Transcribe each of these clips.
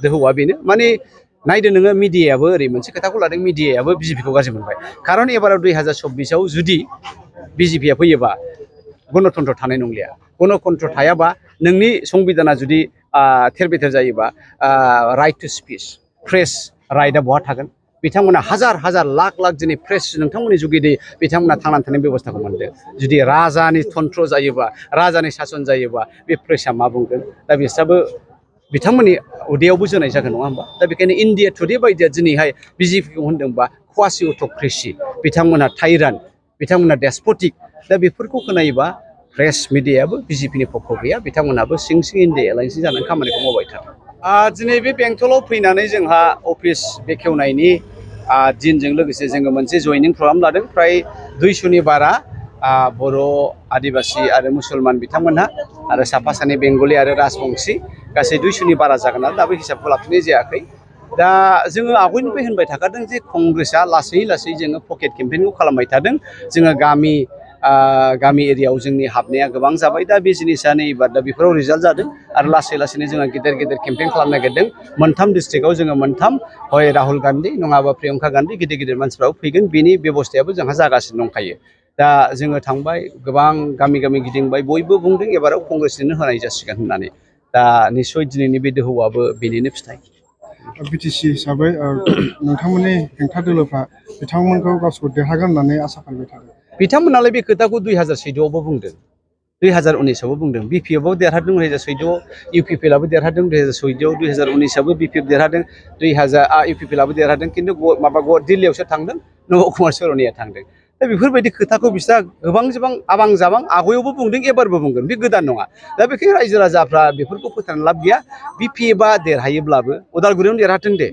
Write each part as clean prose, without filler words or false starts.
दोहौआ बेनो माने नायदो नोङो मिडियायाबो ओरै मोनसे खोथाखौ लादों मिडियायाबो बिजेपिखौ गाज्रि मोनबाय खारन एबाराव 2024 आव जुदि बिजेपिया फैयोबा गणतन्त्र थानाय नंलिया गणतन्त्र थायाबा नोंनि संबिधाना जुदि थेर बेथेर जायोबा राइट टु स्पिच प्रेस राइटआ बहा थागोन बिथांमोना हाजार हाजार लाख लाख दिनै प्रेस नोंथांमोननि जुगिदि बिथांमोना थांनानै थानाय बेबस्थाखौ मोनदों जुदि राजानि तन्त्र जायोबा राजानि शासन जायोबा बे प्रेसआ मा बुंगोन दा बिसोराबो बिथांमोननि उदैयावबो जोनाय जागोन नङा होमबा दा बेखायनो इन्डिया टुडे बायदिया दिनैहाय बिजेपिखौ होनदोंबा क्वासि अट'क्रेसि बिथांमोना टाइरान बिथांमोना डेस्पटिक दा बेफोरखौ खोनायोबा प्रेस मिडियायाबो बिजेपिनि पक्ष गैया बिथांमोनाबो सिं सिं इन्डिया एलायन्सनि जानानै खामानिखौ मावबाय थादों दिनै बे बेंटलाव फैनानै जोंहा अफिस बेखेवनायनि दिनजों लोगोसे जोङो मोनसे जयनिं प्रग्राम लादों फ्राय 200नि बारा बर' आदिबासि आरो मुसलमान बिथांमोनहा आरो साफा सानै बेंगलि आरो राजबंशी गासै 200नि बारा जागोन आरो दाबो हिसाबखौ लाफिननाय जायाखै दा जोङो आवगायनिफ्राय होनबाय थाखादों जे कंग्रेसआ लासै लासै जोङो पकेट केम्पेइनखौ खालामबाय थादों जोङो गामि एरियायाव जोंनि हाबनाया गोबां जाबाय दा बे जिनिसा एबार दा बेफोराव रिजाल्ट जादों आरो लासै लासैनो जोङो गेदेर गेदेर केम्पेइन खालामनो नागिरदों मोनथाम डिस्ट्रिक्टआव जोङो मोनथाम हय राहुल गान्धी नङाबा प्रियंका गान्धी गिदिर गिदिर मानसिफ्राबो फैगोन बेनि बेबस्थायाबो जोंहा जागासिनो दंखायो दा जोङो थांबाय गोबां गामि गामि गिदिंबाय बयबो बुंदों एबाराव कंग्रेसनो होनाय जासिगोन होननानै दा निस्सय दिनैनि बे दोहौआबो बेनिनो फिथाइ बिटिसि हिसाबै नोंथांमोननि हेंथा दोलोफ्रा बिथांमोनखौ गावसोरखौ देरहागोन होननानै आसा खालामबाय थादों बिथांमोनालाय बे खोथाखौ 2014आवबो बुंदों 2019आवबो बुंदों बिपिएफआव देरहादों 2014आव इउपिपिएलआबो देरहादों 2014आव 2019आवबो बिपिएफ देरहादों 2000 इउपिपिएलआबो देरहादों खिन्थु माबा दिल्लीयावसो थांदों नब कुमार सरनिया थांदों दा बेफोरबायदि खोथाखौ बिस्रा गोबां आबां जाबां आगयावबो बुंदों एबारबो बुंगोन बे गोदान नङा दा बेखायनो रायजो राजाफ्रा बेफोरखौ फोथायना लाब गैया बिपिएफआ देरहायोब्लाबो उदालगुरियावनो देरहाथों दे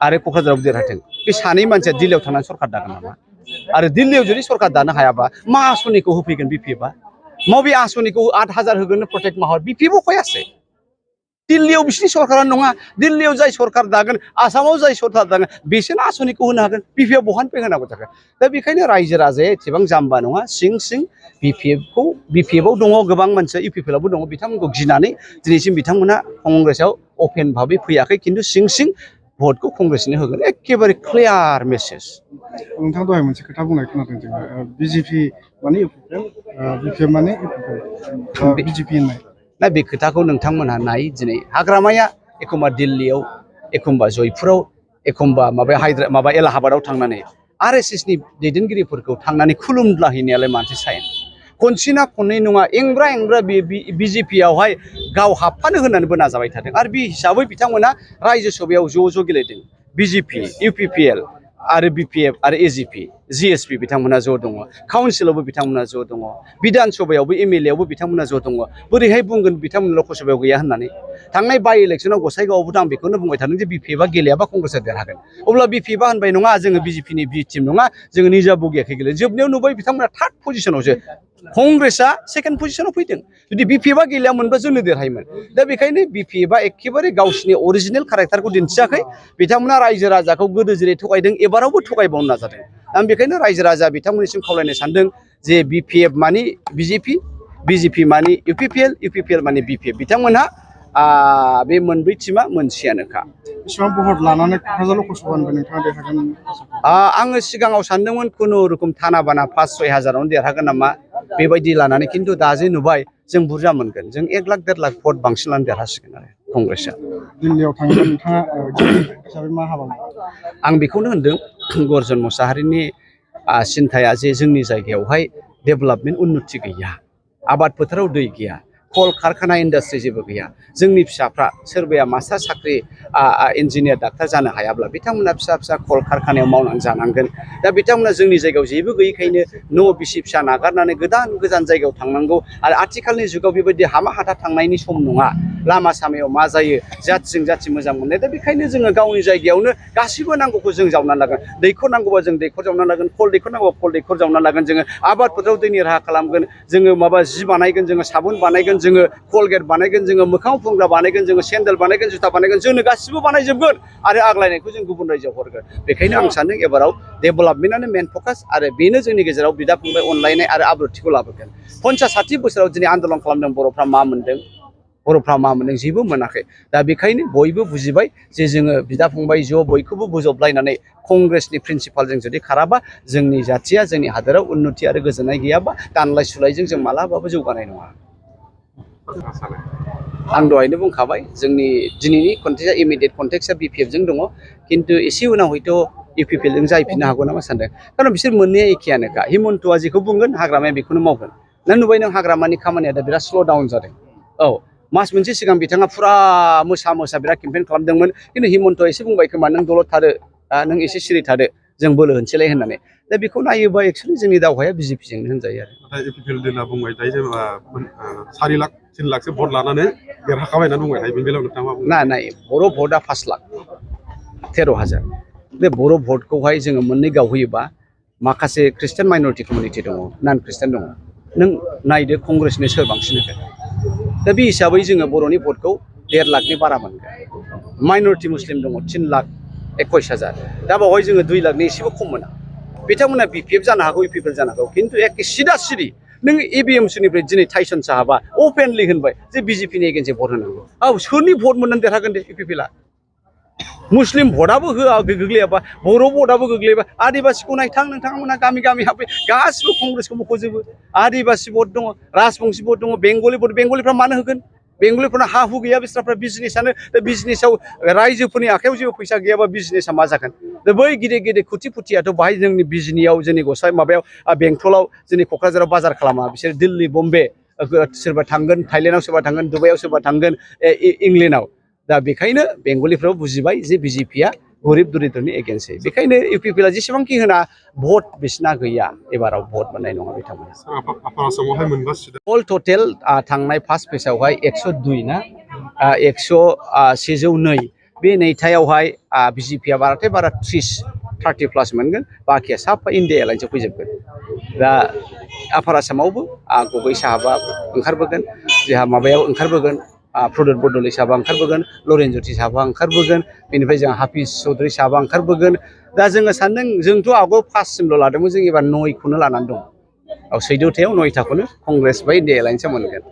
आरो क'क्राझारावबो देरहाथों बे सानै मानसिया दिल्लीयाव थांनानै सरकार दागोन नामा आरो दिल्लीयाव जुदि सरकार दानो हायाबा मा आसनिखौ होफैगोन बिपिएफआ मबे आसनिखौ 8000 होगोन प्रटेक्ट माहर बिपिएफआव फैयासै दिल्लीयाव बिसिनि सरकारा नङा दिल्लीयाव जाय सरकार दागोन आसामाव जाय सरकार दागोन बिसोरनो आसनिखौ होनो हागोन बिपिएफ बहानिफ्राय होनांगौ थाखाय दा बेखायनो रायजो राजाया एसेबां जाम्बा नङा सिं सिं बिपिएफआव दङ गोबां मानसिया इउपिपिएलआवबो दङ बिथांमोनखौ गिनानै दिनैसिम बिथांमोना कंग्रेसआव अपेन भाबै फैयाखै खिन्थु सिं सिं भटखौ कंग्रेसनो होगोन एखेबारे क्लियार मेसेज नोंथां दहाय मोनसे खोथा बुंनाय खोनादों जोङो बिजेपि माने इउपिपिएल बिपिएफ माने इउपिपिएल बिजेपि होननाय दा बे खोथाखौ नोंथांमोनहा नाय दिनै हाग्रामाया एखमबा दिल्लीयाव एखमबा जयपुराव एखमबा माबा एलाहाबादाव थांनानै आरएसएसनि दैदेनगिरिफोरखौ थांनानै खुलुमलाहैनायालाय मानसि साइन खनसेना खननै नङा एंग्रा बिजेपियावहाय गाव हाबफानो होननानैबो नाजाबाय थादों आरो बे हिसाबै बिथांमोना रायजो सभायाव ज' गेलेदों बिजेपि इउपिपिएल आरो बिपिएफ आरो एजिपि जिएसपि बिथांमोना ज' दङ काउन्सिलावबो बिथांमोना ज' दङ बिधान सभायावबो एमएलएआवबो बिथांमोना ज' दङ बोरैहाय बुंगोन बिथांमोना लकसभायाव गैया होननानै थांनाय बाइ इलेक्सनाव गसाइगावआवबोथ' आं बेखौनो बुंबाय थादों जे बिपिएफआ गेलेयाबा कंग्रेसआ देरहागोन अब्ला बिपिएफआ होनबाय नङा जोङो बिजेपिनि बि टिम नङा जोङो निजा बगियाखै गेलेयो जोबनायाव नुबाय बिथांमोना थार्ड पजिशनावसो कंग्रेसआ सेकेन्ड पजिशनाव फैदों जुदि बिपिएफआ गेलेयामोनबा जोंनो देरहायोमोन दा बेखायनो बिपिएफआ एखेबारे गावसिनि अरिजिनेल केरेक्टारखौ दिन्थियाखै बिथांमोना रायजो राजाखौ गोदो जेरै थगायदों एबारावबो थगायबावनो नाजादों आं बेखायनो रायजो राजा बिथांमोननिसिम खावलायनो सानदों जे बिपिएफ मानि बिजेपि मानि इउपिपिएल मानि बिपिएफ बिथांमोनहा बे मोनब्रै टिमा मोनसेयानोखा बेसेबां भट लानानै क'क्राझार लकसभानिफ्राय नोंथाङा देरहागोन आङो सिगाङाव सानदोंमोन खुनुरुखुम थाना बाना 5-6 हाजारावनो देरहागोन नामा बेबायदि लानानै खिन्थु दा जे नुबाय जों बुरजा मोनगोन जों 1 लाख 1.5 लाख भट बांसिन लानानै देरहासिगोन आरो कंग्रेसआ दिल्लीयाव थाङोबा नोंथाङा हिसाबै मा हाबा आं बेखौनो होनदों गर्जन मुसाहारिनि सिन्थाया जे जोंनि जायगायावहाय डेभेलपमेन्ट उन्नति गैया आबाद फोथाराव दै गैया कल कारखाना इन्डास्ट्रि जेबो गैया जोंनि फिसाफ्रा सोरबाया मास्टार साख्रि इन्जिनियार डाक्टार जानो हायाब्ला बिथांमोना फिसा कल कारखानायाव मावनानै जानांगोन दा बिथांमोना जोंनि जायगायाव जेबो गैयैखायनो न' बिसि फिसा नागारनानै गोजान जायगायाव थांनांगौ आरो आथिखालनि जुगाव बेबायदि हामा हाथा थांनायनि सम नङा लामा सामायाव मा जायो जाथिजों जाथि मोजां मोननाय दा बेखायनो जोङो गावनि जायगायावनो गासिबो नांगौखौ जों जावनानै लागोन दैखर नांगौबा जों दैखर जावनानै लागोन कल दैखर नांगौबा कल दैखर जावनानै लागोन जोङो आबाद फोथाराव दैनि राहा खालामगोन जोङो माबा जि बानायगोन जोङो साबुन बानायगोन जोङो कलगेट बानायगोन जोङो मोखां फुंग्रा बानायगोन जोङो सेन्देल बानायगोन जुथा बानायगोन जोंनो गासिबो बानायजोबगोन आरो आग्लायनायखौ जों गुबुन रायजोआव हरगोन बेखायनो आं सान्दों एबाराव डेभेलपमेन्टआनो मेन फकास आरो बेनो जोंनि गेजेराव बिदा फंबाय अनलायनाय आरो आब्रुथिखौ लाबोगोन 50-60 बोसोराव दिनै आन्दलन खालामदों बर'फ्रा मा मोनदों बर'फ्रा मा मोनदों जेबो मोनाखै दा बेखायनो बयबो बुजिबाय जे जोङो बिदा फंबाय ज' बयखौबो बोजबलायनानै कंग्रेसनि प्रिन्सिपालजों जुदि खाराबा जोंनि जाथिया जोंनि हादोराव उन्नति आरो गोजोननाय गैयाबा दानलाय सुलायजों जों मालाबाबो जौगानाय नङा आं दहायनो बुंखाबाय जोंनि दिनैनि कन्टेक्सआ इमिडियेट कन्टेक्सआ बिपिएफजों दङ खिन्थु एसे उनाव हयथ' इउपिपिएलजों जाहैफिननो हागौ नामा सानदों खारन बिसोर मोननैया एखेयानोखा हिमन्तआ जेखौ बुंगोन हाग्रामाया बेखौनो मावगोन नों नुबाय नों हाग्रामानि खामानिया दा बिराद स्ल' डाउन जादों औ मास मोनसे सिगां बिथाङा फुरा मोसा बिराद केम्पेइन खालामदोंमोन खिन्थु हिमन्तआ एसे बुंबाय खोमा नों दलद थादो नों एसे सिरि थादो जों बोलो होनसैलाय होननानै दा बेखौ नायोबा एक्सुवेलि जोंनि दावहाया बिजेपिजोंनो होनजायो आरो नाथाय इउपिपिएल दिना बुंबाय थायो जेनेबा 4 लाख 3 लाखसो भट लानानै देरहाखाबाय होनना बुंबाय थायो बेनि बेलायाव नोंथाङा मा बुङो ना बर' भटआ 5 लाख 13,000 बे बर' भटखौहाय जोङो मोननै गावहोयोबा माखासे ख्रिस्टान माइनरिटि कमिउनिटि दङ नन ख्रिस्टान दङ नों नायदो कंग्रेसनि सोर बांसिन होगोन दा बे हिसाबै जोङो बर'नि भटखौ 1.5 लाखनि बारा मोनगोन माइनरिटि मुस्लिम दङ 3 लाख 21,000 दा बावहाय जोङो 2 लाखनि एसेबो खम मोना बिथांमोना बिपिएफ जानो हागौ इउपिपिएल जानो हागौ खिन्थु एखे सिदा सिरि नों एबिएमसिनिफ्राय दिनै टाइसन साहाबा अपेनलि होनबाय जे बिजेपिनि एगेन्स्टै भट होनांगौ औ सोरनि भट मोननानै देरहागोन दे इउपिपिएलआ मुस्लिम भटआबो होआ गोग्लैयाबा बर' भटआबो गोग्लैयाबा आदिबासिखौ नायथां नोंथांमोना गामि हाबबाय गासिबो कंग्रेसखौ मख'जोबो आदिबासि भट दङ राजबंसि भट दङ बेंगलि भट बेंगलिफ्रा मानो होगोन बेंगलिफोरना हा हु गैया बिस्राफ्रा बिजनेसानो बिजनेसाव रायजोफोरनि आखायाव जेबो फैसा गैयाबा बिजनेसा मा जागोन बै गिदिर खुथि खुथियाथ' बाहाय जोंनि बिजनियाव जोंनि गसाइ माबायाव बेंटलाव जोंनि क'क्राझाराव बाजार खालामा बिसोर दिल्ली बम्बे सोरबा थांगोन थाइलेण्डआव सोरबा थांगोन दुबाइआव सोरबा थांगोन इंलेण्डआव दा बेखायनो बेंगलिफ्राबो बुजिबाय जे बिजेपिया गरिब दरिद्रनि एगेन्स्टै बेखायनो इउपिपिएलआ जेसेबांखि होना भट बिसिना गैया एबाराव भट मोननाय नङा बिथांमोना आफार आसामावहाय मोनबा सिट अल टटेल थांनाय फार्स्ट फेजआवहाय 102 ना 102 बे नैथायावहाय बिजेपिया बाराथाय बारा 30 प्लास मोनगोन बाखिया साफा इन्डिया एलायन्सआव फैजोबगोन दा आफार आसामावबो गगै साहाबा ओंखारबोगोन जोंहा माबायाव ओंखारबोगोन प्रदुत बरदलै साहाबा ओंखारबोगोन लरेन ज्योति साहाबा ओंखारबोगोन बेनिफ्राय जोंहा हाफिज चौधुरी साहाबा ओंखारबोगोन दा जोङो सानदों जोंथ' आगोल 5सिमल' लादोंमोन जों एबार 9खौनो लानानै दं 14थायाव 9थाखौनो कंग्रेस बा इन्डिया एलायन्सआ मोनगोन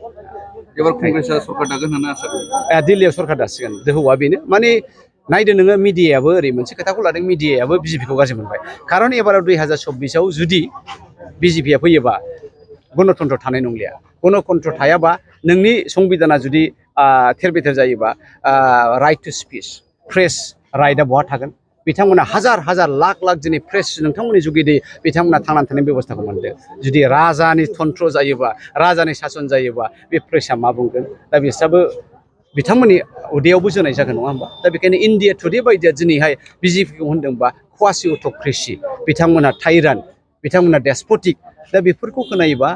एबार कंग्रेसआ सरकार दागोन होनना आसा दिल्लीयाव सरकार दासिगोन दोहौआ बेनो माने नायदो नोङो मिडियायाबो ओरै मोनसे खोथाखौ लादों मिडियायाबो बिजेपिखौ गाज्रि मोनबाय खारन एबाराव 2024आव जुदि बिजेपिया फैयोबा गणतन्त्र थानाय नंलिया गणतन्त्र थायाबा नोंनि संबिधाना जुदि थेर बेथेर जायोबा राइट टु स्पिच प्रेस राइटआ बहा थागोन बिथांमोना हाजार लाख दिनै प्रेस नोंथांमोननि जुगिदि बिथांमोना थांनानै थानायनि बेबस्थाखौ मोनदों जुदि राजानि तन्त्र जायोबा राजानि सासन जायोबा बे प्रेसआ मा बुंगोन दा बिसोराबो बिथांमोननि उदैयावबो जोनाय जागोन नङा होमबा दा बेखायनो इन्डिया टुडे बायदिया दिनैहाय बिजेपिखौ होनदोंबा क्वासि अट'क्रेसि बिथांमोना टाइरान बिथांमोना डेस्पटिक दा बेफोरखौ खोनायोबा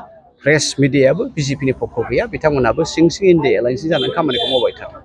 प्रेस मिडियायाबो बिजेपिनि पक्ष गैया बिथांमोनाबो सिं इन्डिया एलायन्स जानानै खामानिखौ मावबाय थादों